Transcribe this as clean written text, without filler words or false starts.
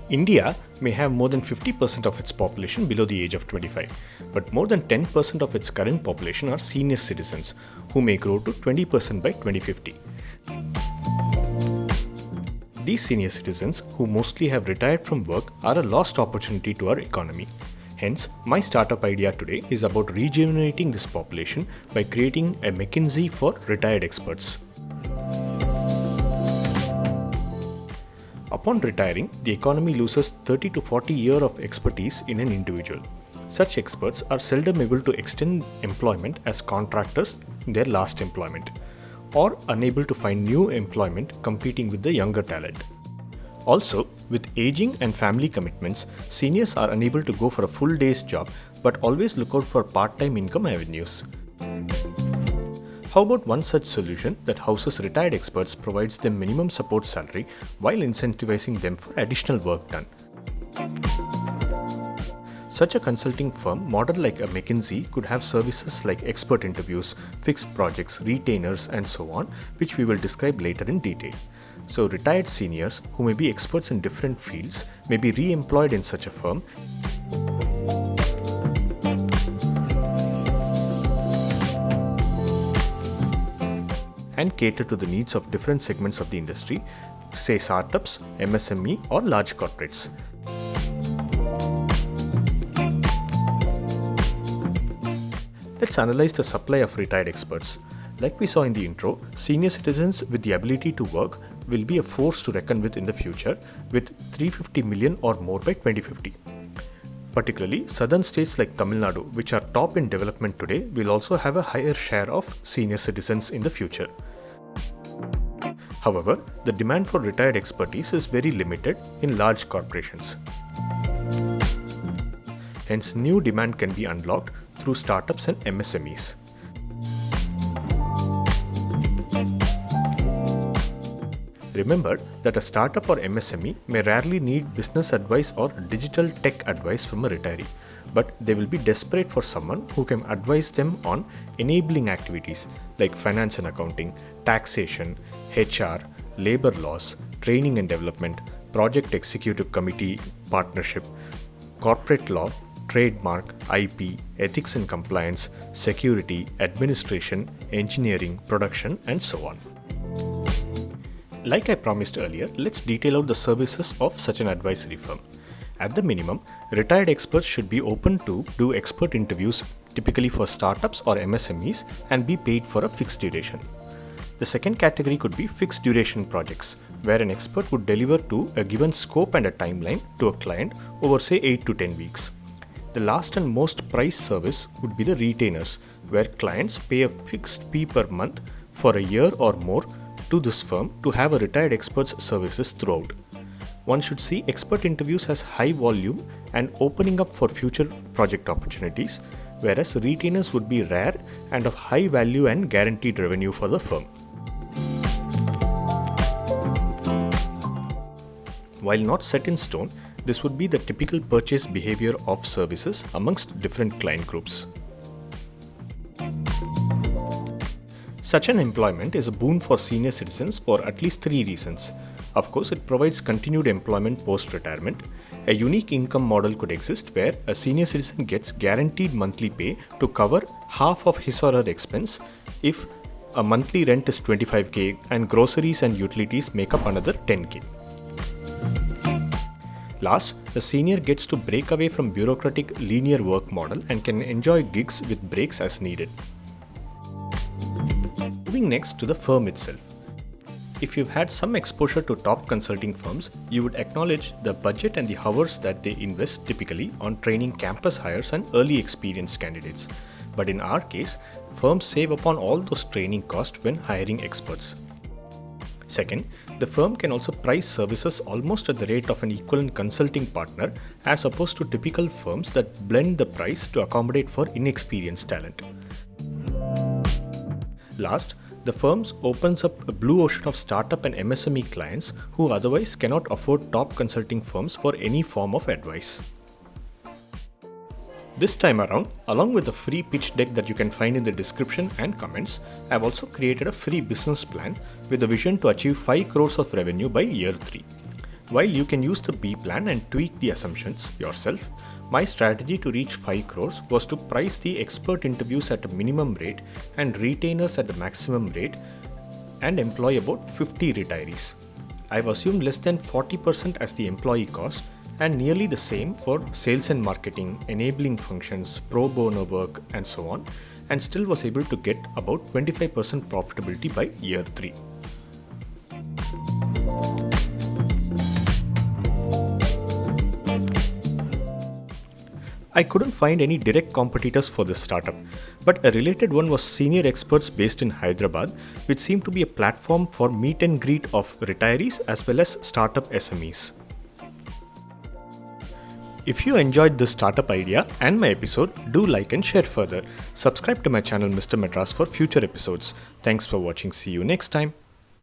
India may have more than 50% of its population below the age of 25, but more than 10% of its current population are senior citizens, who may grow to 20% by 2050. These senior citizens, who mostly have retired from work, are a lost opportunity to our economy. Hence, my startup idea today is about rejuvenating this population by creating a McKinsey for retired experts. Upon retiring, the economy loses 30 to 40 years of expertise in an individual. Such experts are seldom able to extend employment as contractors in their last employment, or unable to find new employment competing with the younger talent. Also, with aging and family commitments, seniors are unable to go for a full day's job but always look out for part-time income avenues. How about one such solution that houses retired experts, provides them minimum support salary while incentivizing them for additional work done? Such a consulting firm, modeled like a McKinsey, could have services like expert interviews, fixed projects, retainers, and so on, which we will describe later in detail. So retired seniors, who may be experts in different fields, may be re-employed in such a firm and cater to the needs of different segments of the industry, say startups, MSME, or large corporates. Let's analyze the supply of retired experts. Like we saw in the intro, senior citizens with the ability to work will be a force to reckon with in the future, with 350 million or more by 2050. Particularly, southern states like Tamil Nadu, which are top in development today, will also have a higher share of senior citizens in the future. However, the demand for retired expertise is very limited in large corporations. Hence, new demand can be unlocked through startups and MSMEs. Remember that a startup or MSME may rarely need business advice or digital tech advice from a retiree, but they will be desperate for someone who can advise them on enabling activities like finance and accounting, taxation, HR, labor laws, training and development, project executive committee partnership, corporate law, trademark, IP, ethics and compliance, security, administration, engineering, production, and so on. Like I promised earlier, let's detail out the services of such an advisory firm. At the minimum, retired experts should be open to do expert interviews, typically for startups or MSMEs, and be paid for a fixed duration. The second category could be fixed duration projects, where an expert would deliver to a given scope and a timeline to a client over say 8 to 10 weeks. The last and most priced service would be the retainers, where clients pay a fixed fee per month for a year or more to this firm to have a retired expert's services throughout. One should see expert interviews as high volume and opening up for future project opportunities, whereas retainers would be rare and of high value and guaranteed revenue for the firm. While not set in stone, this would be the typical purchase behavior of services amongst different client groups. Such an employment is a boon for senior citizens for at least 3 reasons. Of course, it provides continued employment post-retirement. A unique income model could exist where a senior citizen gets guaranteed monthly pay to cover half of his or her expense if a monthly rent is 25k and groceries and utilities make up another 10k. Last, the senior gets to break away from bureaucratic linear work model and can enjoy gigs with breaks as needed. Moving next to the firm itself. If you've had some exposure to top consulting firms, you would acknowledge the budget and the hours that they invest typically on training campus hires and early experienced candidates. But in our case, firms save upon all those training costs when hiring experts. Second, the firm can also price services almost at the rate of an equivalent consulting partner, as opposed to typical firms that blend the price to accommodate for inexperienced talent. Last, the firms opens up a blue ocean of startup and MSME clients who otherwise cannot afford top consulting firms for any form of advice. This time around, along with the free pitch deck that you can find in the description and comments, I have also created a free business plan with a vision to achieve 5 crores of revenue by year 3. While you can use the Bplan and tweak the assumptions yourself, my strategy to reach 5 crores was to price the expert interviews at a minimum rate and retainers at the maximum rate and employ about 50 retirees. I've assumed less than 40% as the employee cost and nearly the same for sales and marketing, enabling functions, pro bono work, and so on, and still was able to get about 25% profitability by year 3. I couldn't find any direct competitors for this startup, but a related one was Senior Experts based in Hyderabad, which seemed to be a platform for meet and greet of retirees as well as startup SMEs. If you enjoyed this startup idea and my episode, do like and share further. Subscribe to my channel Mr. Madras for future episodes. Thanks for watching. See you next time.